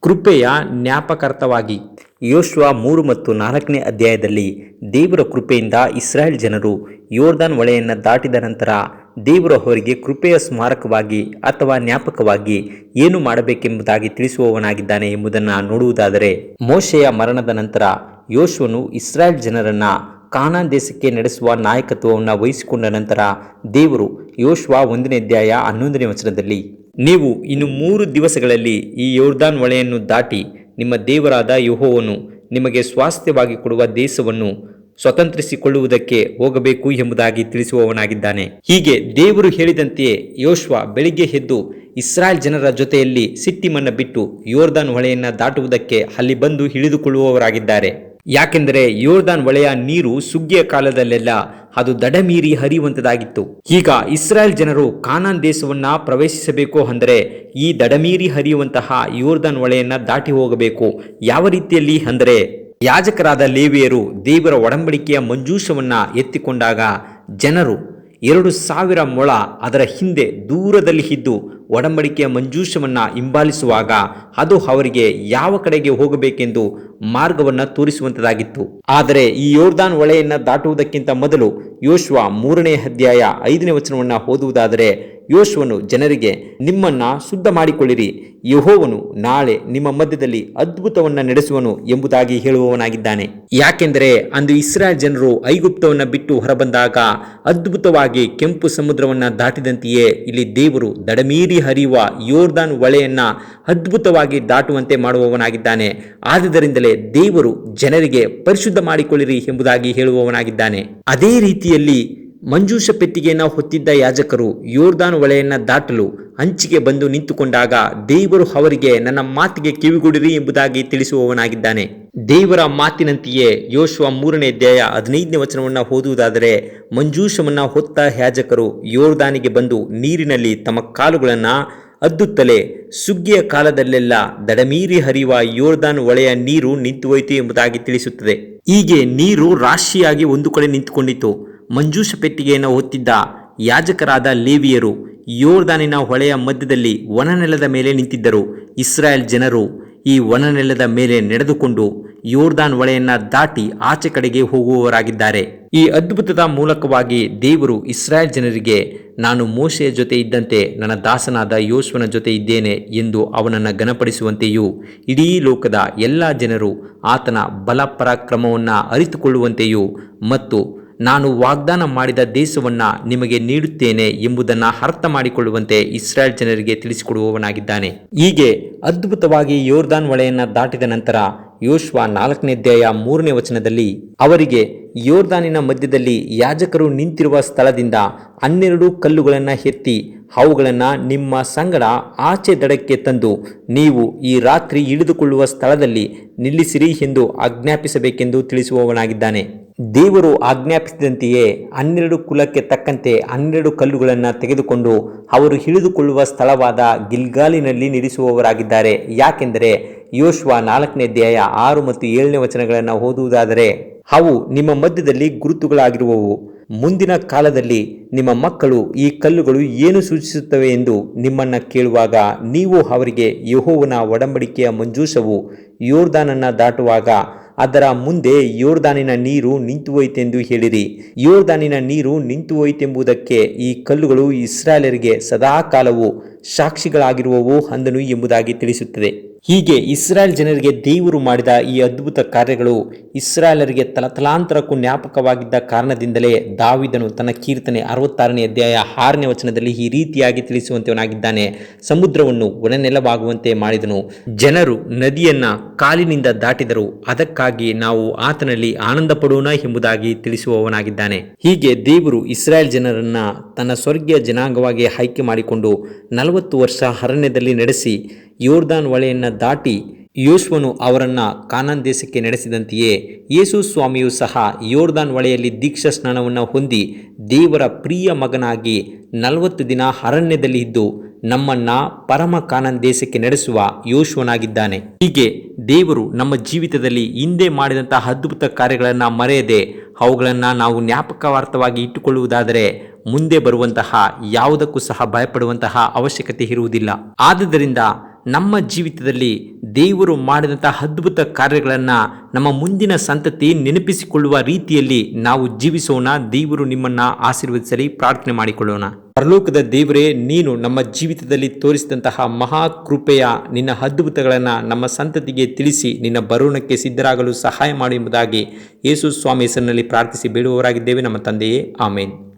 ಕೃಪೆಯ ಜ್ಞಾಪಕಾರ್ಥವಾಗಿ ಯೋಶುವ 3 ಮತ್ತು 4ನೇ ಅಧ್ಯಾಯದಲ್ಲಿ ದೇವರ ಕೃಪೆಯಿಂದ ಇಸ್ರಾಯೇಲ್ ಜನರು ಯೋರ್ದಾನ್ ಹೊಳೆಯನ್ನು ದಾಟಿದ ನಂತರ ದೇವರು ಅವರಿಗೆ ಕೃಪೆಯ ಸ್ಮಾರಕವಾಗಿ ಅಥವಾ ಜ್ಞಾಪಕವಾಗಿ ಏನು ಮಾಡಬೇಕೆಂಬುದಾಗಿ ತಿಳಿಸುವವನಾಗಿದ್ದಾನೆ ಎಂಬುದನ್ನು ನೋಡುವುದಾದರೆ, ಮೋಶೆಯ ಮರಣದ ನಂತರ ಯೋಶುವನು ಇಸ್ರಾಯೇಲ್ ಜನರನ್ನ ಕಾನಾನ್ ದೇಶಕ್ಕೆ ನಡೆಸುವ ನಾಯಕತ್ವವನ್ನು ವಹಿಸಿಕೊಂಡ ನಂತರ ದೇವರು ಯೋಶುವ 1ನೇ ಅಧ್ಯಾಯ 11ನೇ ವಚನದಲ್ಲಿ, ನೀವು ಇನ್ನು 3 ದಿವಸಗಳಲ್ಲಿ ಈ ಯೋರ್ದಾನ್ ಹೊಳೆಯನ್ನು ದಾಟಿ ನಿಮ್ಮ ದೇವರಾದ ಯೆಹೋವನು ನಿಮಗೆ ಸ್ವಾಸ್ಥ್ಯವಾಗಿ ಕೊಡುವ ದೇಶವನ್ನು ಸ್ವತಂತ್ರಿಸಿಕೊಳ್ಳುವುದಕ್ಕೆ ಹೋಗಬೇಕು ಎಂಬುದಾಗಿ ತಿಳಿಸುವವನಾಗಿದ್ದಾನೆ. ಹೀಗೆ ದೇವರು ಹೇಳಿದಂತೆಯೇ ಯೋಶುವ ಬೆಳಿಗ್ಗೆ ಎದ್ದು ಇಸ್ರಾಯೇಲ್ ಜನರ ಜೊತೆಯಲ್ಲಿ ಸಿಟ್ಟಿಮನ್ನ ಬಿಟ್ಟು ಯೋರ್ದಾನ್ ಹೊಳೆಯನ್ನು ದಾಟುವುದಕ್ಕೆ ಅಲ್ಲಿ ಬಂದು ಇಳಿದುಕೊಳ್ಳುವವರಾಗಿದ್ದಾರೆ. ಯಾಕೆಂದರೆ ಯೋರ್ದಾನ್ ಹೊಳೆಯ ನೀರು ಸುಗ್ಗಿಯ ಕಾಲದಲ್ಲೆಲ್ಲ ಅದು ದಡಮೀರಿ ಹರಿಯುವಂತದಾಗಿತ್ತು. ಈಗ ಇಸ್ರಾಯೇಲ್ ಜನರು ಕಾನಾನ್ ದೇಶವನ್ನ ಪ್ರವೇಶಿಸಬೇಕು ಅಂದರೆ ಈ ದಡಮೀರಿ ಹರಿಯುವಂತಹ ಯೋರ್ದಾನ್ ಹೊಳೆಯನ್ನ ದಾಟಿ ಹೋಗಬೇಕು. ಯಾವ ರೀತಿಯಲ್ಲಿ ಅಂದರೆ, ಯಾಜಕರಾದ ಲೇವಿಯರು ದೇವರ ಒಡಂಬಡಿಕೆಯ ಮಂಜೂಷವನ್ನ ಎತ್ತಿಕೊಂಡಾಗ ಜನರು 2000 ಮೊಳ ಅದರ ಹಿಂದೆ ದೂರದಲ್ಲಿ ಇದ್ದು ಒಡಂಬಡಿಕೆಯ ಮಂಜೂಷವನ್ನು ಹಿಂಬಾಲಿಸುವಾಗ ಅದು ಅವರಿಗೆ ಯಾವ ಕಡೆಗೆ ಹೋಗಬೇಕೆಂದು ಮಾರ್ಗವನ್ನು ತೋರಿಸುವಂತದಾಗಿತ್ತು. ಆದರೆ ಈ ಯೋರ್ದಾನ್ ಹೊಳೆಯನ್ನು ದಾಟುವುದಕ್ಕಿಂತ ಮೊದಲು ಯೋಶುವ 3ನೇ ಅಧ್ಯಾಯ 5ನೇ ವಚನವನ್ನು ಓದುವುದಾದರೆ, ಯೋಶುವನು ಜನರಿಗೆ, ನಿಮ್ಮನ್ನ ಶುದ್ಧ ಮಾಡಿಕೊಳ್ಳಿರಿ, ಯೆಹೋವನು ನಾಳೆ ನಿಮ್ಮ ಮಧ್ಯದಲ್ಲಿ ಅದ್ಭುತವನ್ನ ನಡೆಸುವನು ಎಂಬುದಾಗಿ ಹೇಳುವವನಾಗಿದ್ದಾನೆ. ಯಾಕೆಂದರೆ ಅಂದು ಇಸ್ರಾಯೇಲ್ ಜನರು ಐಗುಪ್ತವನ್ನ ಬಿಟ್ಟು ಹೊರಬಂದಾಗ ಅದ್ಭುತವಾಗಿ ಕೆಂಪು ಸಮುದ್ರವನ್ನ ದಾಟಿದಂತೆಯೇ ಇಲ್ಲಿ ದೇವರು ದಡಮೀರಿ ಹರಿಯುವ ಯೋರ್ದಾನ್ ಹೊಳೆಯನ್ನ ಅದ್ಭುತವಾಗಿ ದಾಟುವಂತೆ ಮಾಡುವವನಾಗಿದ್ದಾನೆ. ಆದುದರಿಂದಲೇ ದೇವರು ಜನರಿಗೆ ಪರಿಶುದ್ಧ ಮಾಡಿಕೊಳ್ಳಿರಿ ಎಂಬುದಾಗಿ ಹೇಳುವವನಾಗಿದ್ದಾನೆ. ಅದೇ ರೀತಿಯಲ್ಲಿ ಮಂಜೂಷ ಪೆಟ್ಟಿಗೆಯನ್ನು ಹೊತ್ತಿದ್ದ ಯಾಜಕರು ಯೋರ್ದಾನ್ ಹೊಳೆಯನ್ನು ದಾಟಲು ಅಂಚಿಗೆ ಬಂದು ನಿಂತುಕೊಂಡಾಗ ದೇವರು ಅವರಿಗೆ ನನ್ನ ಮಾತಿಗೆ ಕಿವಿಗೊಡಿರಿ ಎಂಬುದಾಗಿ ತಿಳಿಸುವವನಾಗಿದ್ದಾನೆ. ದೇವರ ಮಾತಿನಂತೆಯೇ ಯೋಶುವ 3ನೇ ಅಧ್ಯಾಯ 15ನೇ ವಚನವನ್ನು ಓದುವುದಾದರೆ, ಮಂಜೂಷವನ್ನ ಹೊತ್ತ ಯಾಜಕರು ಯೋರ್ದಾನಿಗೆ ಬಂದು ನೀರಿನಲ್ಲಿ ತಮ್ಮ ಕಾಲುಗಳನ್ನು ಅದ್ದುತ್ತಲೇ ಸುಗ್ಗಿಯ ಕಾಲದಲ್ಲೆಲ್ಲ ದಡಮೀರಿ ಹರಿಯುವ ಯೋರ್ದಾನ್ ಹೊಳೆಯ ನೀರು ನಿಂತು ಹೋಯಿತು ಎಂಬುದಾಗಿ ತಿಳಿಸುತ್ತದೆ. ಹೀಗೆ ನೀರು ರಾಶಿಯಾಗಿ ಒಂದು ಕಡೆ ನಿಂತುಕೊಂಡಿತು. ಮಂಜೂಷ ಪೆಟ್ಟಿಗೆಯನ್ನು ಹೊತ್ತಿದ್ದ ಯಾಜಕರಾದ ಲೇವಿಯರು ಯೋರ್ದಾನಿನ ಹೊಳೆಯ ಮಧ್ಯದಲ್ಲಿ ಒಣನೆಲದ ಮೇಲೆ ನಿಂತಿದ್ದರು. ಇಸ್ರಾಯೇಲ್ ಜನರು ಈ ಒಣನೆಲದ ಮೇಲೆ ನಡೆದುಕೊಂಡು ಯೋರ್ದಾನ್ ಹೊಳೆಯನ್ನ ದಾಟಿ ಆಚೆ ಕಡೆಗೆ ಹೋಗುವವರಾಗಿದ್ದಾರೆ. ಈ ಅದ್ಭುತದ ಮೂಲಕವಾಗಿ ದೇವರು ಇಸ್ರಾಯೇಲ್ ಜನರಿಗೆ, ನಾನು ಮೋಶೆಯ ಜೊತೆ ಇದ್ದಂತೆ ನನ್ನ ದಾಸನಾದ ಯೋಶುವನ ಜೊತೆ ಇದ್ದೇನೆ ಎಂದು ಅವನನ್ನು ಘನಪಡಿಸುವಂತೆಯೂ, ಇಡೀ ಲೋಕದ ಎಲ್ಲ ಜನರು ಆತನ ಬಲ ಪರಾಕ್ರಮವನ್ನು ಅರಿತುಕೊಳ್ಳುವಂತೆಯೂ ಮತ್ತು ನಾನು ವಾಗ್ದಾನ ಮಾಡಿದ ದೇಶವನ್ನು ನಿಮಗೆ ನೀಡುತ್ತೇನೆ ಎಂಬುದನ್ನು ಅರ್ಥ ಮಾಡಿಕೊಳ್ಳುವಂತೆ ಇಸ್ರಾಯೇಲ್ ಜನರಿಗೆ ತಿಳಿಸಿಕೊಡುವವನಾಗಿದ್ದಾನೆ. ಹೀಗೆ ಅದ್ಭುತವಾಗಿ ಯೋರ್ದಾನ್ ಹೊಳೆಯನ್ನು ದಾಟಿದ ನಂತರ ಯೋಶುವ 4ನೇ ಅಧ್ಯಾಯ 3ನೇ ವಚನದಲ್ಲಿ ಅವರಿಗೆ ಯೋರ್ದಾನಿನ ಮಧ್ಯದಲ್ಲಿ ಯಾಜಕರು ನಿಂತಿರುವ ಸ್ಥಳದಿಂದ 12 ಕಲ್ಲುಗಳನ್ನು ಎತ್ತಿ ಅವುಗಳನ್ನು ನಿಮ್ಮ ಸಂಗಡ ಆಚೆ ದಡಕ್ಕೆ ತಂದು ನೀವು ಈ ರಾತ್ರಿ ಇಳಿದುಕೊಳ್ಳುವ ಸ್ಥಳದಲ್ಲಿ ನಿಲ್ಲಿಸಿರಿ ಎಂದು ಆಜ್ಞಾಪಿಸಬೇಕೆಂದು ತಿಳಿಸುವವನಾಗಿದ್ದಾನೆ. ದೇವರು ಆಜ್ಞಾಪಿಸಿದಂತೆಯೇ 12 ಕುಲಕ್ಕೆ ತಕ್ಕಂತೆ 12 ಕಲ್ಲುಗಳನ್ನು ತೆಗೆದುಕೊಂಡು ಅವರು ಇಳಿದುಕೊಳ್ಳುವ ಸ್ಥಳವಾದ ಗಿಲ್ಗಾಲಿನಲ್ಲಿ ನಿಲ್ಲಿಸುವವರಾಗಿದ್ದಾರೆ. ಯಾಕೆಂದರೆ ಯೋಶುವ 4ನೇ ಅಧ್ಯಾಯ 6 ಮತ್ತು 7ನೇ ವಚನಗಳನ್ನು ಓದುವುದಾದರೆ, ಅವು ನಿಮ್ಮ ಮಧ್ಯದಲ್ಲಿ ಗುರುತುಗಳಾಗಿರುವವು. ಮುಂದಿನ ಕಾಲದಲ್ಲಿ ನಿಮ್ಮ ಮಕ್ಕಳು ಈ ಕಲ್ಲುಗಳು ಏನು ಸೂಚಿಸುತ್ತವೆ ಎಂದು ನಿಮ್ಮನ್ನು ಕೇಳುವಾಗ ನೀವು ಅವರಿಗೆ, ಯೆಹೋವನ ಒಡಂಬಡಿಕೆಯ ಮಂಜೂಷವು ಯೋರ್ದಾನನ್ನು ದಾಟುವಾಗ ಅದರ ಮುಂದೆ ಯೋರ್ದಾನಿನ ನೀರು ನಿಂತು ಹೋಯಿತೆಂದು ಹೇಳಿರಿ. ಯೋರ್ದಾನಿನ ನೀರು ನಿಂತು ಹೋಯಿತೆಂಬುದಕ್ಕೆ ಈ ಕಲ್ಲುಗಳು ಇಸ್ರಾಯೇಲರಿಗೆ ಸದಾ ಕಾಲವು ಸಾಕ್ಷಿಗಳಾಗಿರುವವು ಅಂದನು ಎಂಬುದಾಗಿ ತಿಳಿಸುತ್ತದೆ. ಹೀಗೆ ಇಸ್ರಾಯೇಲ್ ಜನರಿಗೆ ದೇವರು ಮಾಡಿದ ಈ ಅದ್ಭುತ ಕಾರ್ಯಗಳು ಇಸ್ರಾಯೇಲರಿಗೆ ತಲತಲಾಂತರಕ್ಕೂ ಜ್ಞಾಪಕವಾಗಿದ್ದ ಕಾರಣದಿಂದಲೇ ದಾವೀದನು ತನ್ನ ಕೀರ್ತನೆ 66ನೇ ಅಧ್ಯಾಯ 6ನೇ ವಚನದಲ್ಲಿ ಈ ರೀತಿಯಾಗಿ ತಿಳಿಸುವಂತವನಾಗಿದ್ದಾನೆ. ಸಮುದ್ರವನ್ನು ಒಣನೆಲವಾಗುವಂತೆ ಮಾಡಿದನು, ಜನರು ನದಿಯನ್ನ ಕಾಲಿನಿಂದ ದಾಟಿದರು, ಅದಕ್ಕಾಗಿ ನಾವು ಆತನಲ್ಲಿ ಆನಂದ ಪಡೋಣ ಎಂಬುದಾಗಿ ತಿಳಿಸುವವನಾಗಿದ್ದಾನೆ. ಹೀಗೆ ದೇವರು ಇಸ್ರಾಯೇಲ್ ಜನರನ್ನ ತನ್ನ ಸ್ವರ್ಗೀಯ ಜನಾಂಗವಾಗಿ ಆಯ್ಕೆ ಮಾಡಿಕೊಂಡು 40 ವರ್ಷ ಅರಣ್ಯದಲ್ಲಿ ನಡೆಸಿ ಯೋರ್ದಾನ್ ಹೊಳೆಯನ್ನು ದಾಟಿ ಯೋಶುವನು ಅವರನ್ನ ಕಾನಾನ್ ದೇಶಕ್ಕೆ ನಡೆಸಿದಂತೆಯೇ ಯೇಸು ಸ್ವಾಮಿಯು ಸಹ ಯೋರ್ದಾನ್ ಹೊಳೆಯಲ್ಲಿ ದೀಕ್ಷಾ ಸ್ನಾನವನ್ನು ಹೊಂದಿ ದೇವರ ಪ್ರಿಯ ಮಗನಾಗಿ 40 ದಿನ ಅರಣ್ಯದಲ್ಲಿ ಇದ್ದು ನಮ್ಮನ್ನ ಪರಮ ಕಾನಾನ್ ದೇಶಕ್ಕೆ ನಡೆಸುವ ಯೋಶುವನಾಗಿದ್ದಾನೆ. ಹೀಗೆ ದೇವರು ನಮ್ಮ ಜೀವಿತದಲ್ಲಿ ಹಿಂದೆ ಮಾಡಿದಂತಹ ಅದ್ಭುತ ಕಾರ್ಯಗಳನ್ನು ಮರೆಯದೆ ಅವುಗಳನ್ನು ನಾವು ಜ್ಞಾಪಕಾರ್ಥವಾಗಿ ಇಟ್ಟುಕೊಳ್ಳುವುದಾದರೆ ಮುಂದೆ ಬರುವಂತಹ ಯಾವುದಕ್ಕೂ ಸಹ ಭಯಪಡುವಂತಹ ಅವಶ್ಯಕತೆ ಇರುವುದಿಲ್ಲ. ಆದುದರಿಂದ ನಮ್ಮ ಜೀವಿತದಲ್ಲಿ ದೇವರು ಮಾಡಿದಂಥ ಅದ್ಭುತ ಕಾರ್ಯಗಳನ್ನು ನಮ್ಮ ಮುಂದಿನ ಸಂತತಿ ನೆನಪಿಸಿಕೊಳ್ಳುವ ರೀತಿಯಲ್ಲಿ ನಾವು ಜೀವಿಸೋಣ. ದೇವರು ನಿಮ್ಮನ್ನು ಆಶೀರ್ವದಿಸಲಿ. ಪ್ರಾರ್ಥನೆ ಮಾಡಿಕೊಳ್ಳೋಣ. ಪರಲೋಕದ ದೇವರೇ, ನೀನು ನಮ್ಮ ಜೀವಿತದಲ್ಲಿ ತೋರಿಸಿದಂತಹ ಮಹಾ ಕೃಪೆಯ ನಿನ್ನ ಅದ್ಭುತಗಳನ್ನು ನಮ್ಮ ಸಂತತಿಗೆ ತಿಳಿಸಿ ನಿನ್ನ ಬರೋಣಕ್ಕೆ ಸಿದ್ಧರಾಗಲು ಸಹಾಯ ಮಾಡಿ ಎಂಬುದಾಗಿ ಯೇಸು ಸ್ವಾಮಿ ಹೆಸರಿನಲ್ಲಿ ಪ್ರಾರ್ಥಿಸಿ ಬೇಡುವವರಾಗಿದ್ದೇವೆ ನಮ್ಮ ತಂದೆಯೇ, ಆಮೇನ್.